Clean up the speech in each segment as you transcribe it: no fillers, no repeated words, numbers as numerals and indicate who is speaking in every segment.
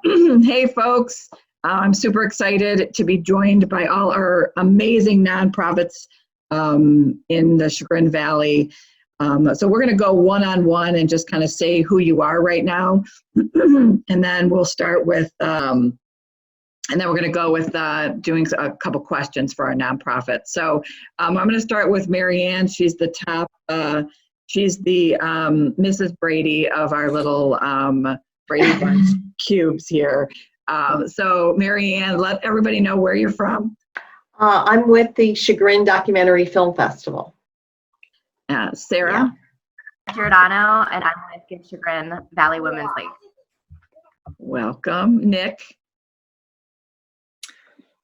Speaker 1: Hey, folks. I'm super excited to be joined by all our amazing nonprofits in the Chagrin Valley. So we're going to go one-on-one and just kind of say who you are right now. And then we'll start with, and then we're going to go with doing a couple questions for our nonprofit. So I'm going to start with Mary Ann. She's the top, she's the Mrs. Brady of our little Brady Bunch cubes here. So Mary Ann, let everybody know where you're from.
Speaker 2: I'm with the Chagrin Documentary Film Festival.
Speaker 1: Sarah?
Speaker 3: Giordano, and I'm with Give Chagrin Valley Women's League.
Speaker 1: Welcome. Nick?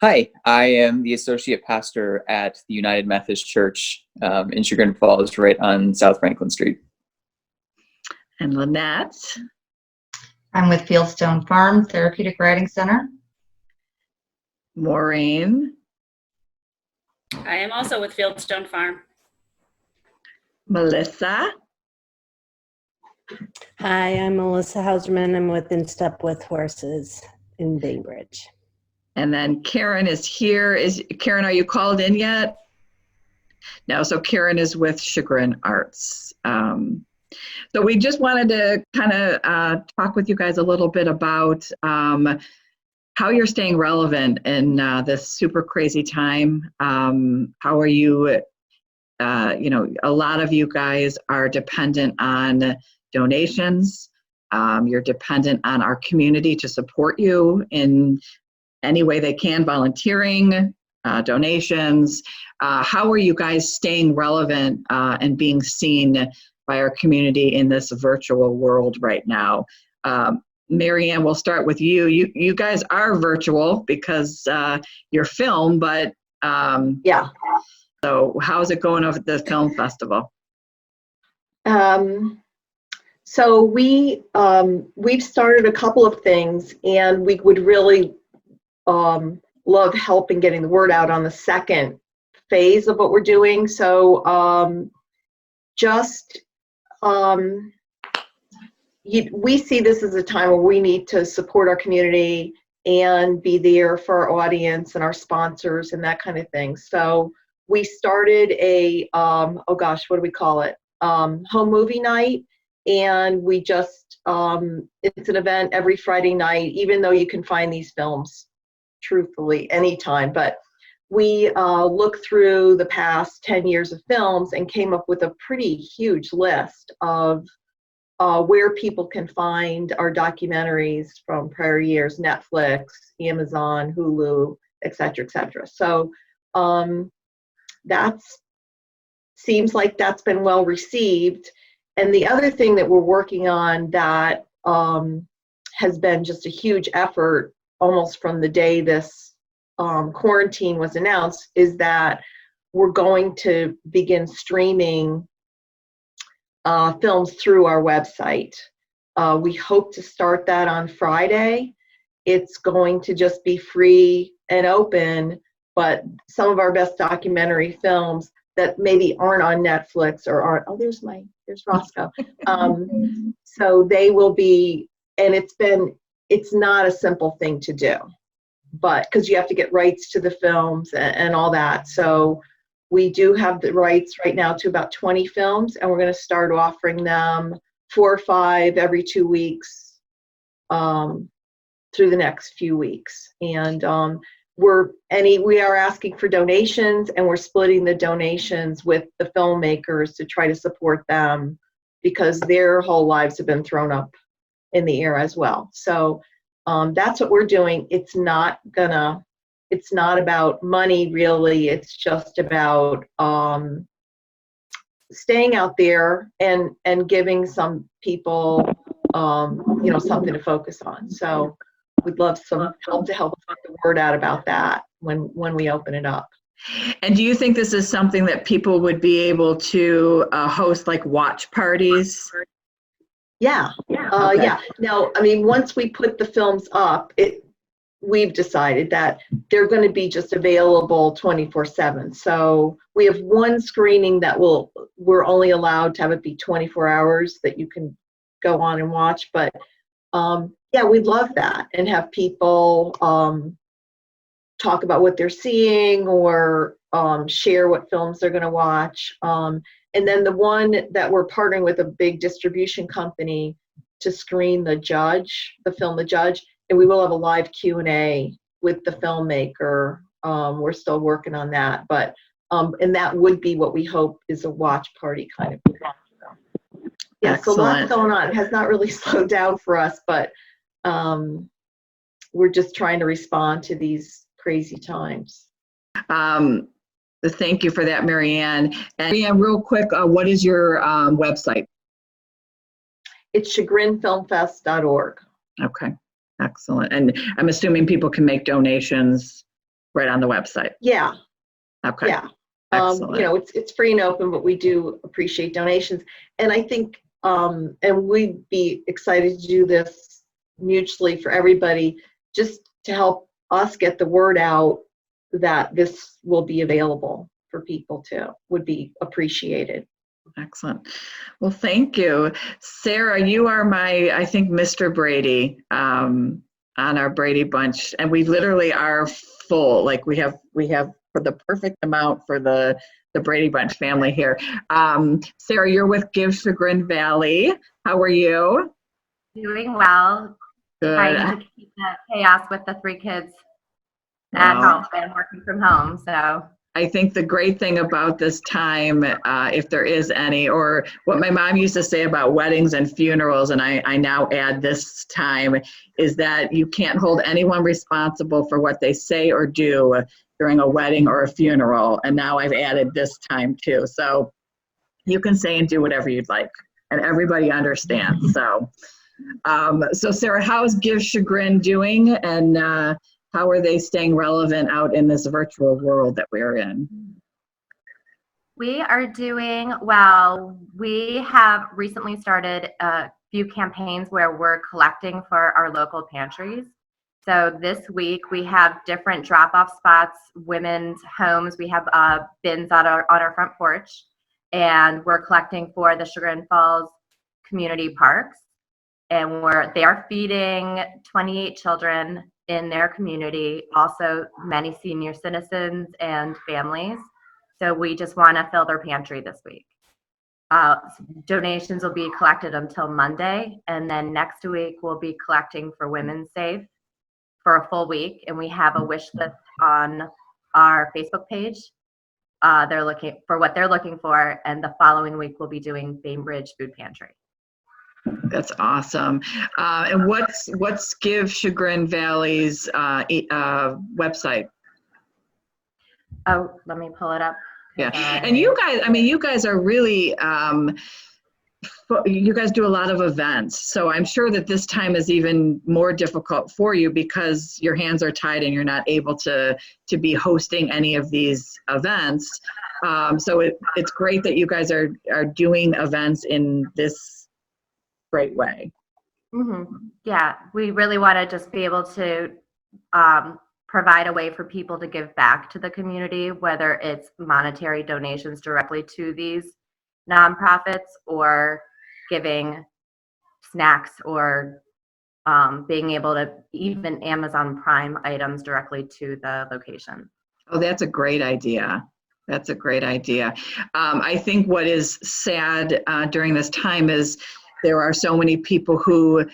Speaker 4: Hi, I am the associate pastor at the United Methodist Church in Chagrin Falls, right on South Franklin Street.
Speaker 1: And Lynette?
Speaker 5: I'm with Fieldstone Farm Therapeutic Riding Center.
Speaker 1: Maureen?
Speaker 6: I am also with Fieldstone Farm.
Speaker 1: Melissa?
Speaker 7: Hi, I'm Melissa Hauserman. I'm with In Step with Horses in Bainbridge.
Speaker 1: And then Karen is here. Karen, are you called in yet? No, so Karen is with Chagrin Arts. So we just wanted to kind of talk with you guys a little bit about how you're staying relevant in this super crazy time. How are you, a lot of you guys are dependent on donations. You're dependent on our community to support you in any way they can, volunteering, donations. How are you guys staying relevant and being seen by our community in this virtual world right now? Mary Ann, we'll start with you. You guys are virtual because you're film, but
Speaker 2: Yeah.
Speaker 1: So how's it going over at the film festival?
Speaker 2: So we've started a couple of things, and we would really love help in getting the word out on the second phase of what we're doing. So we see this as a time where we need to support our community and be there for our audience and our sponsors and that kind of thing. So we started a, what do we call it? Home movie night. And we just, it's an event every Friday night, even though you can find these films truthfully anytime. But we looked through the past 10 years of films and came up with a pretty huge list of where people can find our documentaries from prior years: Netflix, Amazon, Hulu, et cetera, et cetera. So seems like that's been well received. And the other thing that we're working on that has been just a huge effort almost from the day this quarantine was announced is that we're going to begin streaming films through our website. We hope to start that on Friday. It's going to just be free and open, but some of our best documentary films that maybe aren't on Netflix or aren't, there's Roscoe. So they will be, and it's not a simple thing to do, but because you have to get rights to the films and all that. So we do have the rights right now to about 20 films, and we're going to start offering them 4 or 5 every 2 weeks through the next few weeks. And we are asking for donations, and we're splitting the donations with the filmmakers to try to support them because their whole lives have been thrown up in the air as well. So that's what we're doing. It's not about money really. It's just about staying out there and giving some people something to focus on. So we'd love some help to help get the word out about that when we open it up.
Speaker 1: And do you think this is something that people would be able to host, like watch parties?
Speaker 2: Yeah.
Speaker 1: Okay.
Speaker 2: Yeah. Now, I mean, once we put the films up, we've decided that they're going to be just available 24/7. So we have one screening that we're only allowed to have it be 24 hours that you can go on and watch. But Yeah, we'd love that, and have people talk about what they're seeing, or share what films they're going to watch. And then the one that we're partnering with a big distribution company to screen the film The Judge, and we will have a live Q&A with the filmmaker. We're still working on that, but and that would be what we hope is a watch party kind of event. So, yeah, so lots
Speaker 1: Excellent.
Speaker 2: going on. It has not really slowed down for us, but we're just trying to respond to these crazy times.
Speaker 1: Thank you for that, Marianne. And Marianne, real quick, what is your website?
Speaker 2: It's chagrinfilmfest.org.
Speaker 1: Okay, excellent. And I'm assuming people can make donations right on the website.
Speaker 2: Yeah,
Speaker 1: Okay.
Speaker 2: yeah.
Speaker 1: Excellent.
Speaker 2: It's free and open, but we do appreciate donations. And I think, and we'd be excited to do this mutually for everybody, just to help us get the word out that this will be available for people too, would be appreciated.
Speaker 1: Excellent. Well, thank you. Sarah, you are I think, Mr. Brady on our Brady Bunch. And we literally are full. Like we have for the perfect amount for the Brady Bunch family here. Sarah, you're with Give Chagrin Valley. How are you?
Speaker 3: Doing well.
Speaker 1: Good.
Speaker 3: Trying to keep the chaos with the 3 kids at home and working from home. So
Speaker 1: I think the great thing about this time, if there is any, or what my mom used to say about weddings and funerals, and I now add this time, is that you can't hold anyone responsible for what they say or do during a wedding or a funeral. And now I've added this time too. So you can say and do whatever you'd like, and everybody understands. So Sarah, how's Give Chagrin doing, and how are they staying relevant out in this virtual world that we're in?
Speaker 3: we are doing well. We have recently started a few campaigns where we're collecting for our local pantries. So this week we have different drop-off spots, women's homes. We have bins on our front porch, and we're collecting for the Chagrin Falls community parks. And they are feeding 28 children in their community, also many senior citizens and families. So we just want to fill their pantry this week. Donations will be collected until Monday, and then next week we'll be collecting for Women's Safe for a full week, and we have a wish list on our Facebook page. They're looking for what they're looking for, and the following week we'll be doing Bainbridge Food Pantry.
Speaker 1: That's awesome. And what's Give Chagrin Valley's website?
Speaker 3: Oh, let me pull it up.
Speaker 1: Yeah, and you guys are really, you guys do a lot of events. So I'm sure that this time is even more difficult for you because your hands are tied and you're not able to be hosting any of these events. So it's great that you guys are doing events in this great way.
Speaker 3: Mm-hmm. Yeah, we really want to just be able to provide a way for people to give back to the community, whether it's monetary donations directly to these nonprofits or giving snacks or being able to even Amazon Prime items directly to the location.
Speaker 1: Oh, that's a great idea. That's a great idea. I think what is sad during this time is there are so many people who,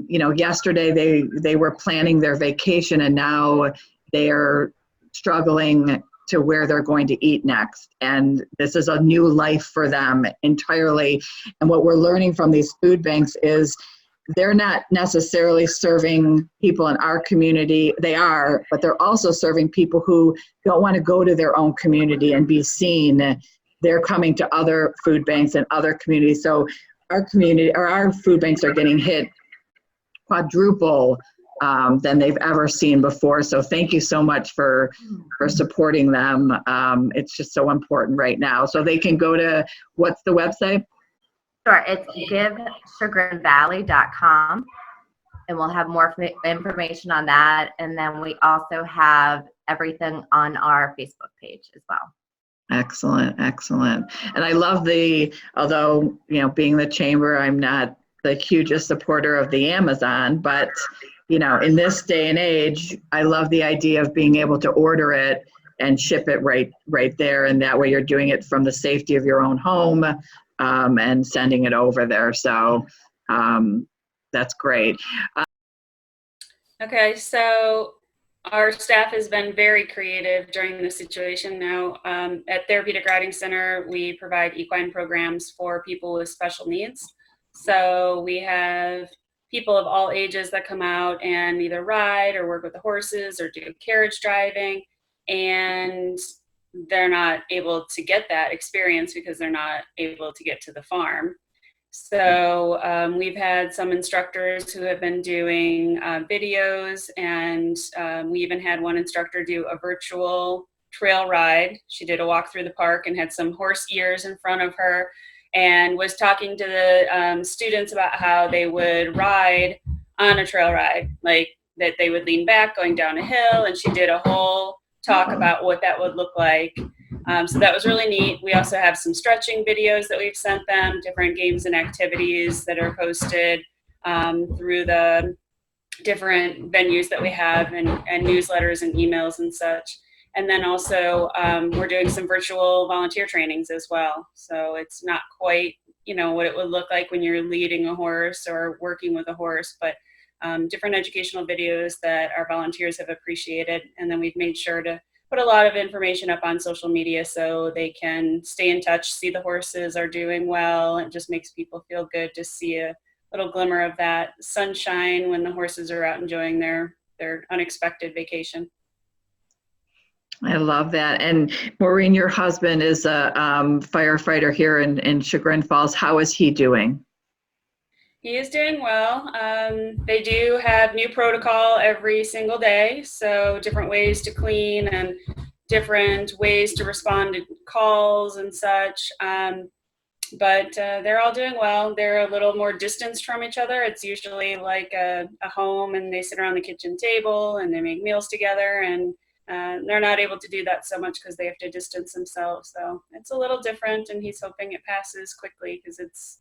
Speaker 1: yesterday they were planning their vacation and now they're struggling to where they're going to eat next. And this is a new life for them entirely. And what we're learning from these food banks is they're not necessarily serving people in our community. They are, but they're also serving people who don't want to go to their own community and be seen. They're coming to other food banks and other communities. So our community or our food banks are getting hit quadruple than they've ever seen before. So thank you so much for supporting them. It's just so important right now. So they can go to, what's the website?
Speaker 3: Sure, it's givechagrinvalley.com, and we'll have more information on that. And then we also have everything on our Facebook page as well.
Speaker 1: Excellent, excellent. And I love although, being the chamber, I'm not the hugest supporter of the Amazon, but in this day and age, I love the idea of being able to order it and ship it right there, and that way you're doing it from the safety of your own home and sending it over there. So that's great.
Speaker 6: Okay, so our staff has been very creative during this situation now. At Therapeutic Riding Center, we provide equine programs for people with special needs. So we have people of all ages that come out and either ride or work with the horses or do carriage driving, and they're not able to get that experience because they're not able to get to the farm. So we've had some instructors who have been doing videos, and we even had one instructor do a virtual trail ride. She did a walk through the park and had some horse ears in front of her and was talking to the students about how they would ride on a trail ride, like that they would lean back going down a hill, and she did a whole talk about what that would look like. So that was really neat. We also have some stretching videos that we've sent them, different games and activities that are posted through the different venues that we have, and newsletters and emails and such. And then also we're doing some virtual volunteer trainings as well. So it's not quite, what it would look like when you're leading a horse or working with a horse, but different educational videos that our volunteers have appreciated. And then we've made sure to put a lot of information up on social media so they can stay in touch, see the horses are doing well. It just makes people feel good to see a little glimmer of that sunshine when the horses are out enjoying their unexpected vacation.
Speaker 1: I love that. And Maureen, your husband is a firefighter here in Chagrin Falls. How is he doing?
Speaker 6: He is doing well. They do have new protocol every single day, so different ways to clean and different ways to respond to calls and such. But they're all doing well. They're a little more distanced from each other. It's usually like a home, and they sit around the kitchen table and they make meals together, and they're not able to do that so much because they have to distance themselves. So it's a little different, and he's hoping it passes quickly because it's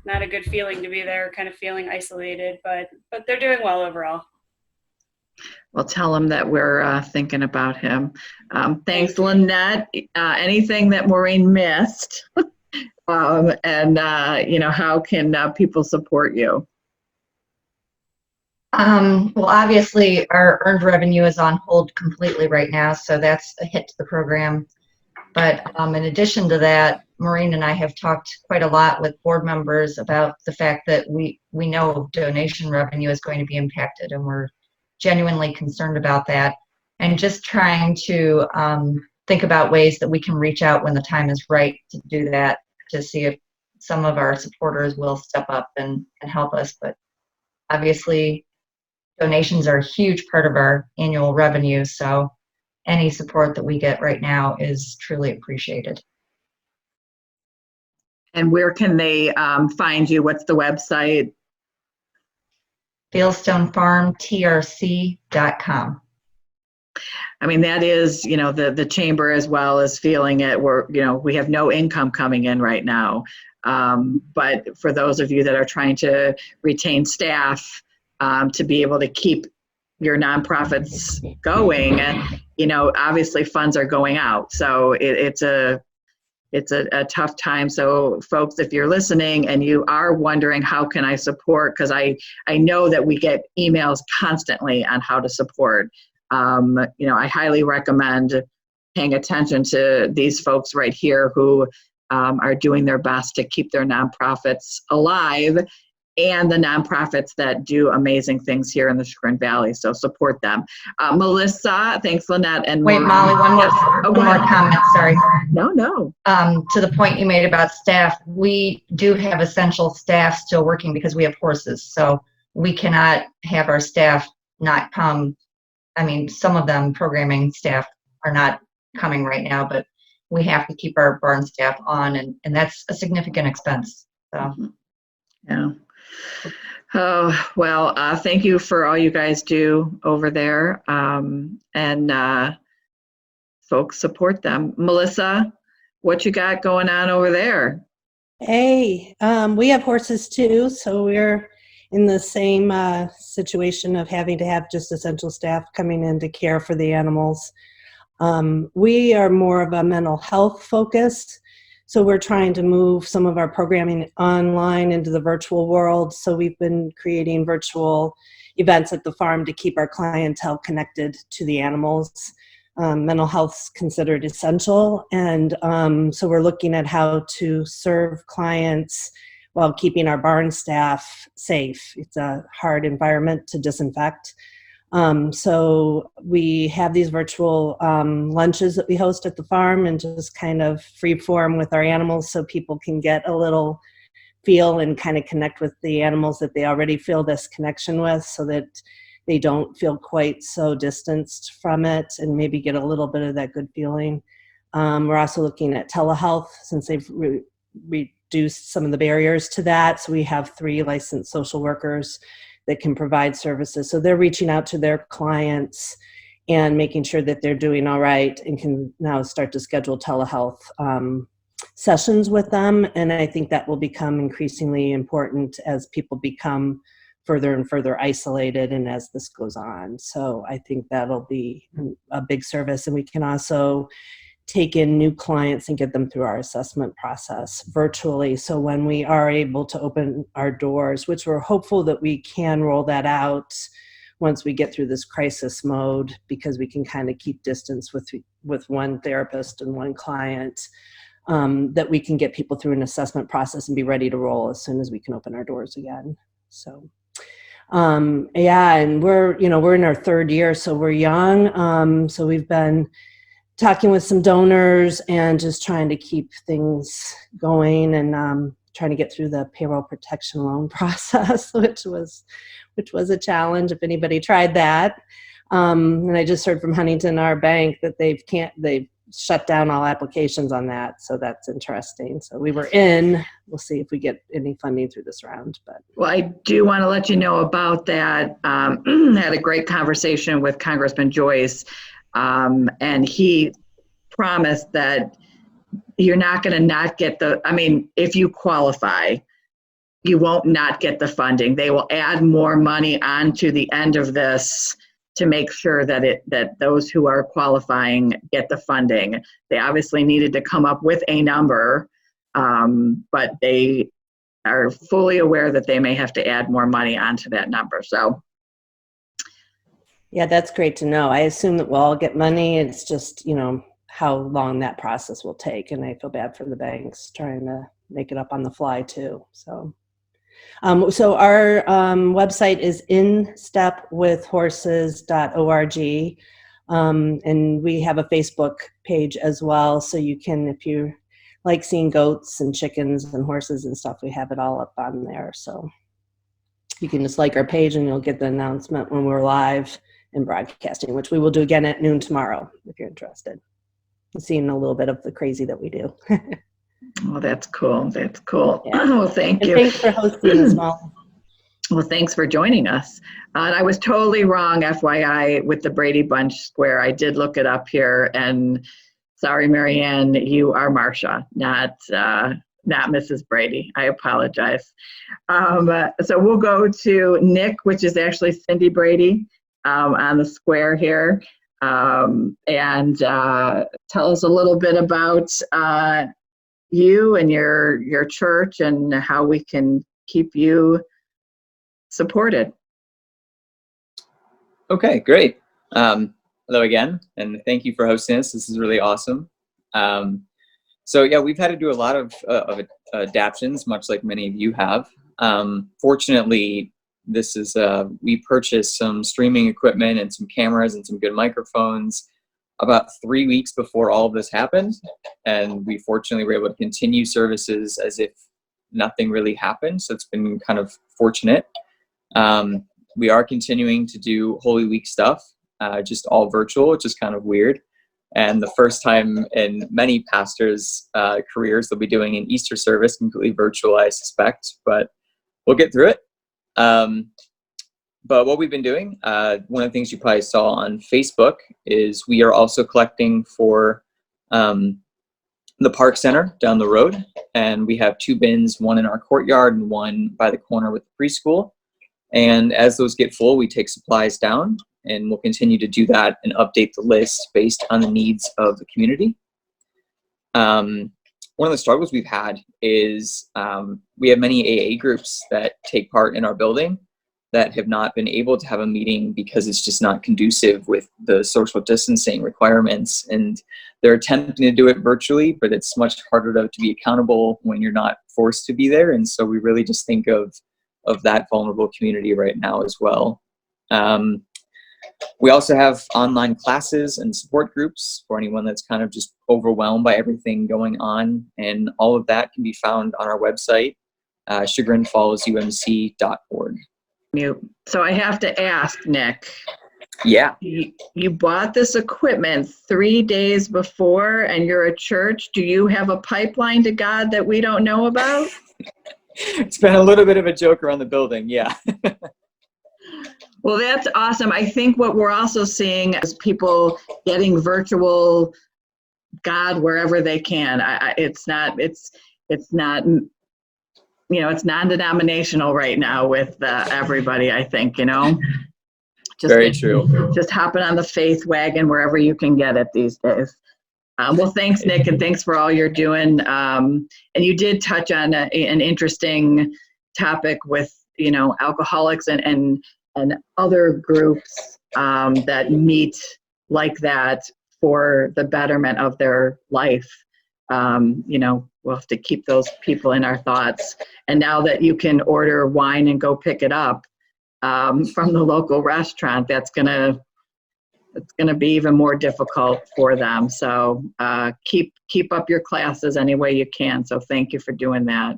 Speaker 6: not a good feeling to be there, kind of feeling isolated, but they're doing well overall.
Speaker 1: Well, tell him that we're thinking about him. Thanks, Lynette. Anything that Maureen missed? And how can people support you?
Speaker 5: Well, obviously, our earned revenue is on hold completely right now, so that's a hit to the program. But in addition to that, Maureen and I have talked quite a lot with board members about the fact that we know donation revenue is going to be impacted, and we're genuinely concerned about that, and just trying to think about ways that we can reach out when the time is right to do that, to see if some of our supporters will step up and help us. But obviously, donations are a huge part of our annual revenue, so any support that we get right now is truly appreciated.
Speaker 1: And where can they find you? What's the website? FieldstoneFarmTRC.com. I mean, that is, the chamber as well is feeling it. We have no income coming in right now. But for those of you that are trying to retain staff to be able to keep your nonprofits going, and obviously funds are going out, so it's a tough time. So folks, if you're listening and you are wondering how can I support, because I know that we get emails constantly on how to support, I highly recommend paying attention to these folks right here who are doing their best to keep their nonprofits alive, and the nonprofits that do amazing things here in the Chagrin Valley. So support them. Melissa, thanks, Lynette. And
Speaker 5: Wait, Molly, one more comment, sorry.
Speaker 1: No.
Speaker 5: To the point you made about staff, we do have essential staff still working because we have horses. So we cannot have our staff not come. I mean, some of them, programming staff, are not coming right now, but we have to keep our barn staff on, and that's a significant expense. So.
Speaker 1: Yeah. Oh, well, thank you for all you guys do over there. And folks, support them. Melissa, what you got going on over there?
Speaker 7: Hey, we have horses too, so we're in the same situation of having to have just essential staff coming in to care for the animals. We are more of a mental health focus, so we're trying to move some of our programming online into the virtual world. So we've been creating virtual events at the farm to keep our clientele connected to the animals. Mental health is considered essential, and so we're looking at how to serve clients while keeping our barn staff safe. It's a hard environment to disinfect. So we have these virtual lunches that we host at the farm and just kind of free form with our animals so people can get a little feel and kind of connect with the animals that they already feel this connection with, so that they don't feel quite so distanced from it and maybe get a little bit of that good feeling. We're also looking at telehealth since they've reduced some of the barriers to that. So we have 3 licensed social workers that can provide services. So they're reaching out to their clients and making sure that they're doing all right, and can now start to schedule telehealth sessions with them. And I think that will become increasingly important as people become further and further isolated and as this goes on. So I think that'll be a big service. And we can also take in new clients and get them through our assessment process virtually. So when we are able to open our doors, which we're hopeful that we can roll that out once we get through this crisis mode, because we can kind of keep distance with one therapist and one client, that we can get people through an assessment process and be ready to roll as soon as we can open our doors again. So yeah, and we're in our 3rd year, so we're young. So we've been talking with some donors and just trying to keep things going, and trying to get through the payroll protection loan process, which was a challenge if anybody tried that. And I just heard from Huntington, our bank, that they've shut down all applications on that. So that's interesting. So we'll see if we get any funding through this round. But
Speaker 1: Well, I do want to let you know about that. Had a great conversation with Congressman Joyce, and he promised that you're not going to not get if you qualify, you won't not get the funding. They will add more money onto the end of this to make sure that those who are qualifying get the funding. They obviously needed to come up with a number, but they are fully aware that they may have to add more money onto that number. So,
Speaker 7: yeah, that's great to know. I assume that we'll all get money. It's just, how long that process will take. And I feel bad for the banks trying to make it up on the fly too. So our website is instepwithhorses.org. And we have a Facebook page as well. So you can, if you like seeing goats and chickens and horses and stuff, we have it all up on there. So you can just like our page and you'll get the announcement when we're live and broadcasting, which we will do again at noon tomorrow, if you're interested. Seeing a little bit of the crazy that we do.
Speaker 1: well, that's cool. That's cool.
Speaker 7: Yeah.
Speaker 1: Well, thank
Speaker 7: And
Speaker 1: you.
Speaker 7: thanks for hosting this, Molly.
Speaker 1: Well, thanks for joining us. And I was totally wrong, FYI, with the Brady Bunch Square. I did look it up here, and sorry, Marianne, you are Marcia, not Mrs. Brady. I apologize. So we'll go to Nick, which is actually Cindy Brady, on the square here, and tell us a little bit about you and your church and how we can keep you supported.
Speaker 4: Okay, great. Hello again, and thank you for hosting us. This is really awesome. So yeah, we've had to do a lot of adaptions, much like many of you have. Fortunately, this is we purchased some streaming equipment and some cameras and some good microphones about 3 weeks before all of this happened, and we fortunately were able to continue services as if nothing really happened. So it's been kind of fortunate. We are continuing to do Holy Week stuff, just all virtual, which is kind of weird. And the first time in many pastors' careers, they'll be doing an Easter service completely virtual, I suspect, but we'll get through it. But what we've been doing, one of the things you probably saw on Facebook is we are also collecting for the park center down the road, and we have 2 bins, one in our courtyard and one by the corner with the preschool. And as those get full, we take supplies down, and we'll continue to do that and update the list based on the needs of the community. One of the struggles we've had is we have many AA groups that take part in our building that have not been able to have a meeting because it's just not conducive with the social distancing requirements. And they're attempting to do it virtually, but it's much harder to be accountable when you're not forced to be there. And so we really just think of that vulnerable community right now as well. We also have online classes and support groups for anyone that's kind of just overwhelmed by everything going on. And all of that can be found on our website, chagrinfallsumc.org.
Speaker 1: So I have to ask, Nick.
Speaker 4: Yeah.
Speaker 1: You bought this equipment 3 days before, and you're a church. Do you have a pipeline to God that we don't know about?
Speaker 4: It's been a little bit of a joke around the building, yeah.
Speaker 1: Well, that's awesome. I think what we're also seeing is people getting virtual God wherever they can. It's non-denominational right now with everybody, I think,
Speaker 4: Very true.
Speaker 1: Just hopping on the faith wagon wherever you can get it these days. Well, thanks, Nick, and thanks for all you're doing. And you did touch on an interesting topic with, alcoholics and other groups that meet like that for the betterment of their life. We'll have to keep those people in our thoughts. And now that you can order wine and go pick it up from the local restaurant, it's gonna be even more difficult for them. So keep up your classes any way you can. So thank you for doing that.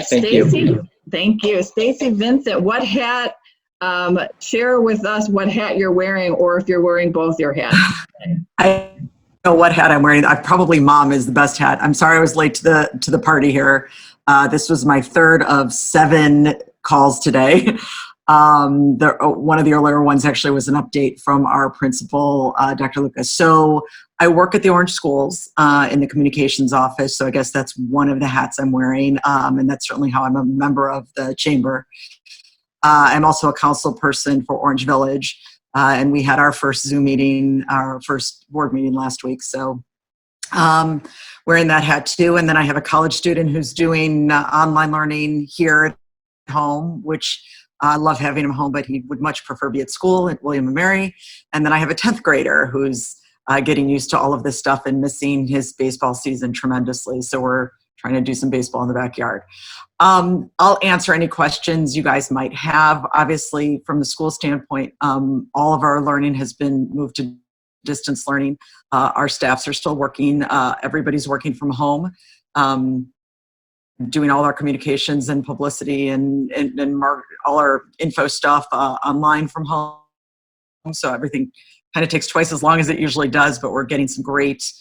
Speaker 1: Stacy, thank you. Stacy Vincent, what hat? Share with us what hat you're wearing, or if you're wearing both your hats.
Speaker 8: I don't know what hat I'm wearing. Probably mom is the best hat. I'm sorry I was late to the party here. This was my 3rd of 7 calls today. One of the earlier ones actually was an update from our principal, Dr. Lucas. So I work at the Orange Schools in the communications office. So I guess that's one of the hats I'm wearing. And that's certainly how I'm a member of the chamber. I'm also a council person for Orange Village. And we had our first Zoom meeting, our first board meeting last week. So wearing that hat too. And then I have a college student who's doing online learning here at home, which I love having him home, but he would much prefer be at school at William & Mary. And then I have a 10th grader who's getting used to all of this stuff and missing his baseball season tremendously. So we're trying to do some baseball in the backyard. I'll answer any questions you guys might have. Obviously, from the school standpoint, all of our learning has been moved to distance learning. Our staffs are still working. Everybody's working from home, doing all our communications and publicity and all our info stuff online from home. So everything kind of takes twice as long as it usually does, but we're getting some great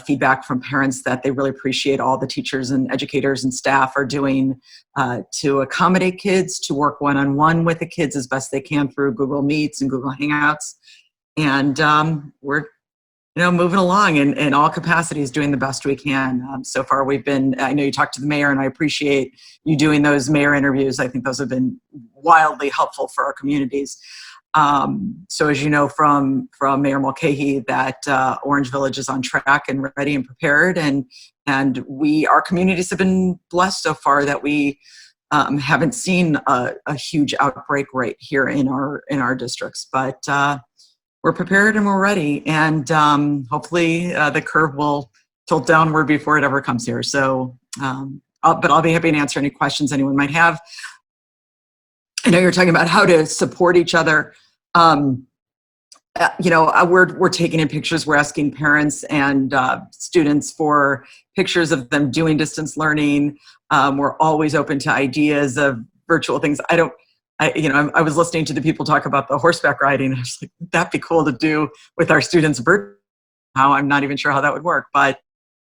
Speaker 8: feedback from parents that they really appreciate all the teachers and educators and staff are doing to accommodate kids, to work one-on-one with the kids as best they can through Google Meets and Google Hangouts. And we're moving along in all capacities, doing the best we can. So far I know you talked to the mayor, and I appreciate you doing those mayor interviews. I think those have been wildly helpful for our communities. So as you know from Mayor Mulcahy, that Orange Village is on track and ready and prepared, and our communities have been blessed so far that we haven't seen a huge outbreak rate here in our districts, but we're prepared and we're ready, and hopefully the curve will tilt downward before it ever comes here. So, but I'll be happy to answer any questions anyone might have. I know you're talking about how to support each other. We're taking in pictures. We're asking parents and students for pictures of them doing distance learning. We're always open to ideas of virtual things. I was listening to the people talk about the horseback riding. I was like, that'd be cool to do with our students. How I'm not even sure how that would work, but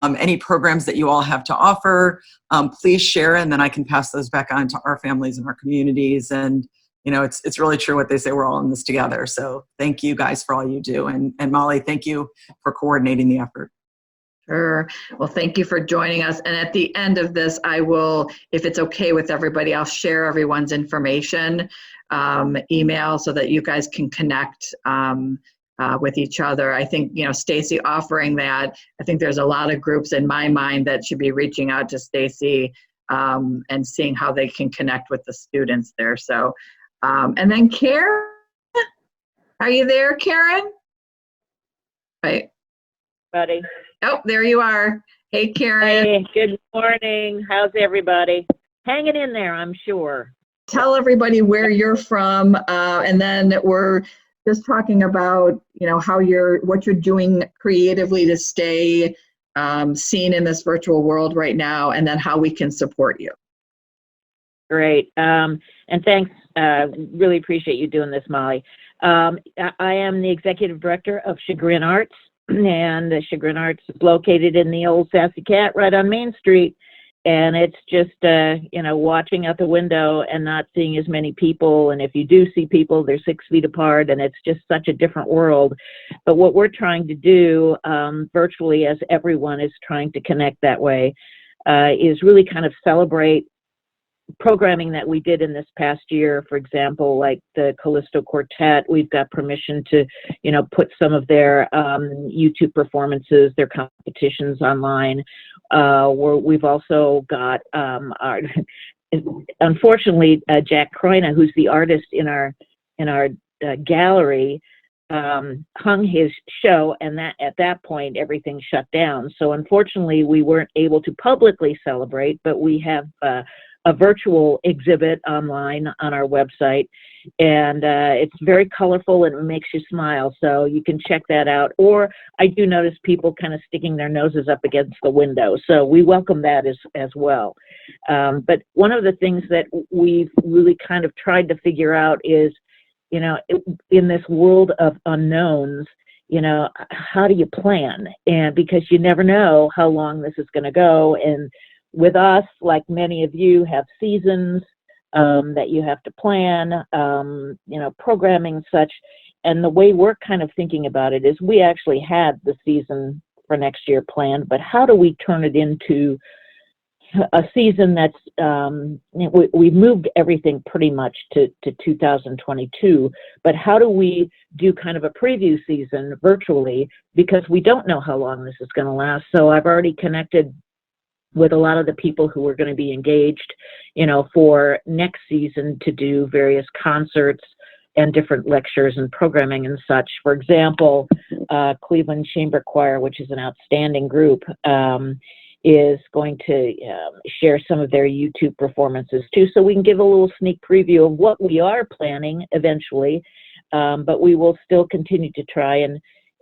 Speaker 8: any programs that you all have to offer, please share, and then I can pass those back on to our families and our communities. And it's really true what they say, we're all in this together. So thank you guys for all you do. And Molly, thank you for coordinating the effort.
Speaker 1: Sure. Well, thank you for joining us. And at the end of this, I will, if it's okay with everybody, I'll share everyone's information, email, so that you guys can connect with each other. I think, Stacy offering that, I think there's a lot of groups in my mind that should be reaching out to Stacy and seeing how they can connect with the students there. So, and then Karen, are you there, Karen? Right.
Speaker 9: Buddy.
Speaker 1: Oh, there you are. Hey, Karen.
Speaker 9: Hey, good morning. How's everybody? Hanging in there, I'm sure.
Speaker 1: Tell everybody where you're from, and then we're just talking about, what you're doing creatively to stay seen in this virtual world right now, and then how we can support you.
Speaker 9: Great. And thanks. Really appreciate you doing this, Molly. I am the executive director of Chagrin Arts, and Chagrin Arts is located in the old Sassy Cat right on Main Street. And it's just, watching out the window and not seeing as many people. And if you do see people, they're 6 feet apart, and it's just such a different world. But what we're trying to do virtually, as everyone is trying to connect that way, is really kind of celebrate programming that we did in this past year. For example, like the Callisto Quartet, we've got permission to, put some of their YouTube performances, their competitions online. We've also got our, unfortunately, Jack Croyna, who's the artist in our gallery, hung his show, and at that point everything shut down. So unfortunately, we weren't able to publicly celebrate, but we have a virtual exhibit online on our website, and it's very colorful and it makes you smile, so you can check that out. Or I do notice people kind of sticking their noses up against the window, so we welcome that as well. But one of the things that we've really kind of tried to figure out is, in this world of unknowns, how do you plan? And because you never know how long this is going to go. And with us, like many of you, have seasons that you have to plan, programming and such. And the way we're kind of thinking about it is we actually had the season for next year planned, but how do we turn it into a season that's, we've moved everything pretty much to 2022, but how do we do kind of a preview season virtually, because we don't know how long this is going to last. So I've already connected with a lot of the people who are going to be engaged, for next season to do various concerts and different lectures and programming and such. For example, Cleveland Chamber Choir, which is an outstanding group, is going to share some of their YouTube performances too, so we can give a little sneak preview of what we are planning eventually, but we will still continue to try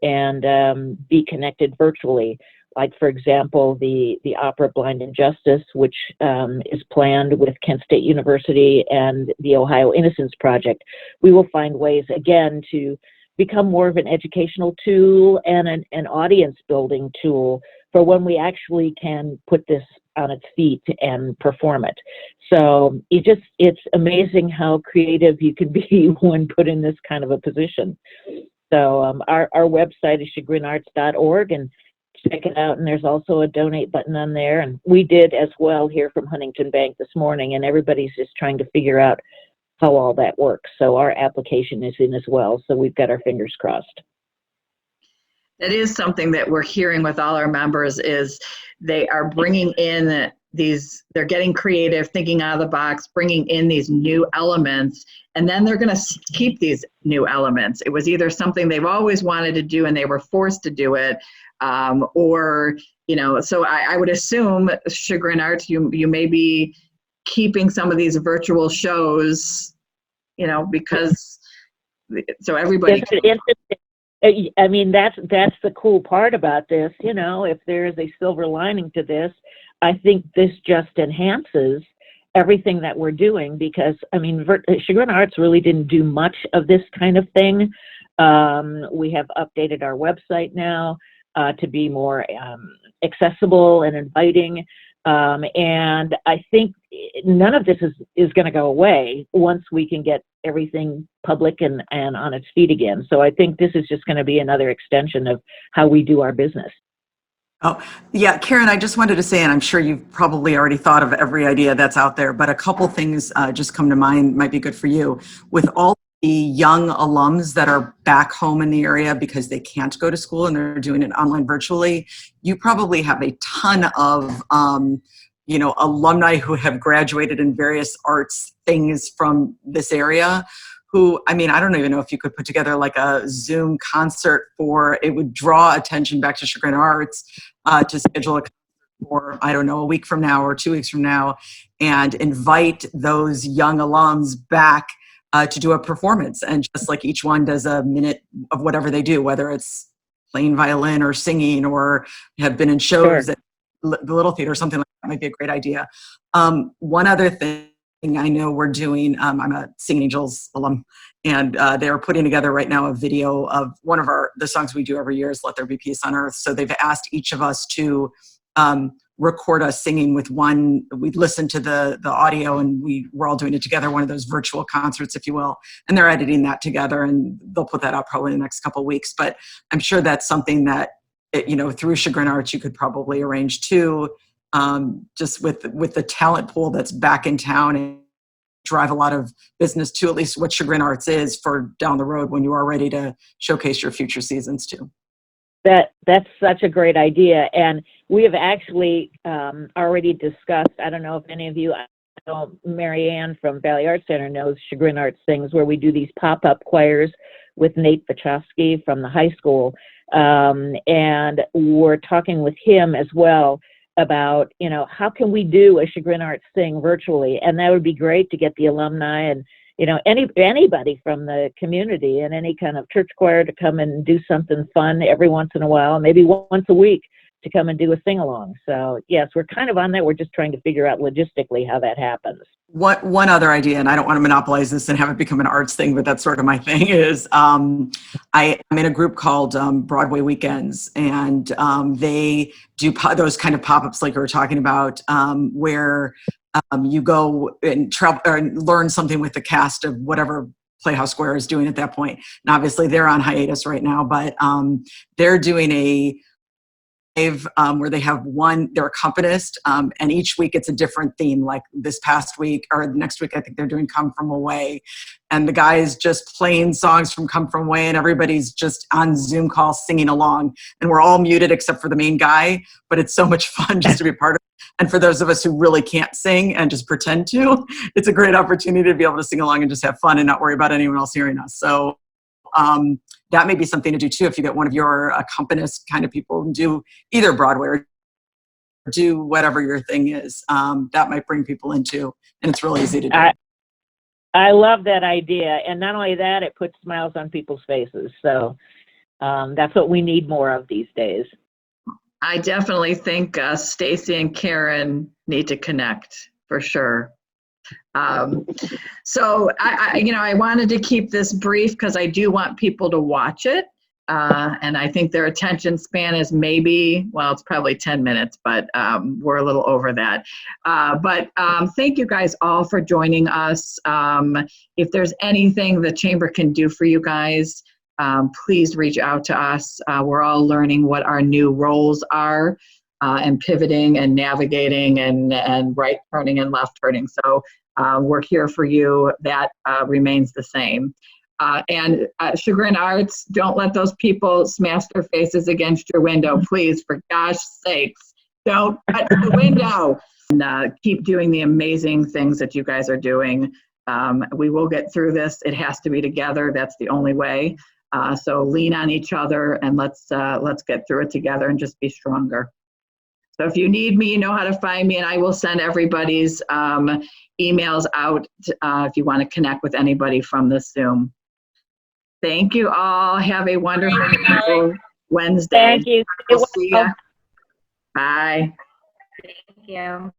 Speaker 9: and be connected virtually. Like, for example, the opera Blind Injustice, which is planned with Kent State University and the Ohio Innocence Project. We will find ways, again, to become more of an educational tool and an audience building tool for when we actually can put this on its feet and perform it. So it's amazing how creative you can be when put in this kind of a position. So our website is chagrinarts.org, and check it out, and there's also a donate button on there. And we did as well here from Huntington Bank this morning, and everybody's just trying to figure out how all that works. So our application is in as well, so we've got our fingers crossed.
Speaker 1: That is something that we're hearing with all our members, is they are bringing in they're getting creative, thinking out of the box, bringing in these new elements, and then they're going to keep these new elements. It was either something they've always wanted to do and they were forced to do it, or, so I would assume Chagrin Arts, you may be keeping some of these virtual shows, because so everybody.
Speaker 9: I mean, that's the cool part about this. If there is a silver lining to this, I think this just enhances everything that we're doing, because Chagrin Arts really didn't do much of this kind of thing. We have updated our website now to be more accessible and inviting. And I think none of this is going to go away once we can get everything public and on its feet again. So I think this is just going to be another extension of how we do our business.
Speaker 8: Oh, yeah, Karen, I just wanted to say, and I'm sure you've probably already thought of every idea that's out there, but a couple things just come to mind might be good for you. With all the young alums that are back home in the area because they can't go to school and they're doing it online virtually, you probably have a ton of alumni who have graduated in various arts things from this area who, I mean, I don't even know if you could put together like a Zoom concert it would draw attention back to Chagrin Arts to schedule a concert for, I don't know, a week from now or 2 weeks from now and invite those young alums back to do a performance. And just like each one does a minute of whatever they do, whether it's playing violin or singing or have been in shows at the Little Theater or something like that might be a great idea. One other thing I know we're doing, I'm a Singing Angels alum, and they're putting together right now a video of one of the songs we do every year is Let There Be Peace on Earth. So they've asked each of us to record us singing with one. We listened to the audio and we're all doing it together, one of those virtual concerts, if you will. And they're editing that together and they'll put that out probably in the next couple of weeks. But I'm sure that's something that, through Chagrin Arts, you could probably arrange too. Just with the talent pool that's back in town and drive a lot of business to at least what Chagrin Arts is for down the road when you are ready to showcase your future seasons too.
Speaker 9: That's such a great idea. And we have actually already discussed, I don't know if any of you, I know Mary Ann from Valley Arts Center knows Chagrin Arts Things, where we do these pop-up choirs with Nate Wachowski from the high school. And we're talking with him as well about, how can we do a Chagrin Arts thing virtually? And that would be great to get the alumni and, anybody from the community and any kind of church choir to come and do something fun every once in a while, maybe once a week to come and do a sing-along. So yes, we're kind of on that. We're just trying to figure out logistically how that happens.
Speaker 8: One other idea, and I don't want to monopolize this and have it become an arts thing, but that's sort of my thing, is I'm in a group called Broadway Weekends, and they do those kind of pop-ups like we were talking about, where you go and travel or learn something with the cast of whatever Playhouse Square is doing at that point. And obviously they're on hiatus right now, but they're doing a where they have their accompanist, and each week it's a different theme. Like this past week or next week, I think they're doing Come From Away, and the guy is just playing songs from Come From Away, and everybody's just on Zoom call singing along, and we're all muted except for the main guy, but it's so much fun just to be part of it. And for those of us who really can't sing and just pretend to, it's a great opportunity to be able to sing along and just have fun and not worry about anyone else hearing us. So that may be something to do too, if you get one of your accompanist kind of people and do either Broadway or do whatever your thing is. That might bring people in too, and it's really easy to do.
Speaker 9: I love that idea, and not only that, it puts smiles on people's faces. So that's what we need more of these days.
Speaker 1: I definitely think Stacy and Karen need to connect for sure. So I wanted to keep this brief because I do want people to watch it. And I think their attention span is it's probably 10 minutes, but we're a little over that. But thank you guys all for joining us. If there's anything the Chamber can do for you guys, please reach out to us. We're all learning what our new roles are and pivoting and navigating and right turning and left turning. So we're here for you. That remains the same. And Chagrin Arts, don't let those people smash their faces against your window, please, for gosh sakes. Don't touch the window. And keep doing the amazing things that you guys are doing. We will get through this. It has to be together. That's the only way. So lean on each other and let's get through it together and just be stronger. So if you need me, you know how to find me, and I will send everybody's emails out if you want to connect with anybody from this Zoom. Thank you all. Have a wonderful Wednesday.
Speaker 9: Thank you.
Speaker 1: We'll see ya. Bye.
Speaker 3: Thank you.